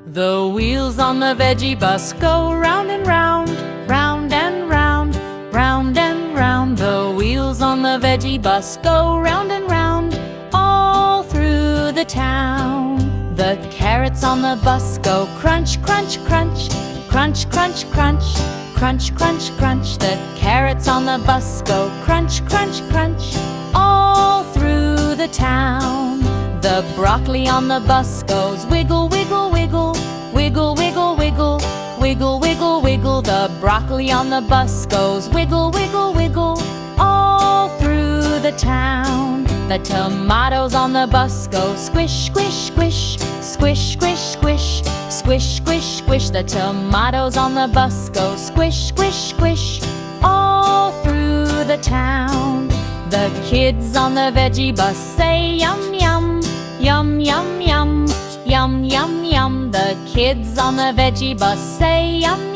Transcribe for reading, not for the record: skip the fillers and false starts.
The wheels on the veggie bus go round and round, round and round, round and round. The wheels on the veggie bus go round and round, all through the town. The carrots on the bus go crunch, crunch, crunch, crunch, crunch, crunch, crunch, crunch, crunch. The carrots on the bus go crunch, crunch, crunch, all through the town. The broccoli on the bus goes wiggle, wiggle, wiggle, wiggle, wiggle, wiggle, wiggle, wiggle, wiggle. The broccoli on the bus goes wiggle, wiggle, wiggle, all through the town. The tomatoes on the bus go squish, squish, squish, squish, squish, squish, squish, squish, squish. The tomatoes on the bus go squish, squish, squish, all through the town. The kids on the veggie bus say yum, yum, yum, yum, yum, yum, yum, yum. The kids on the veggie bus say yum,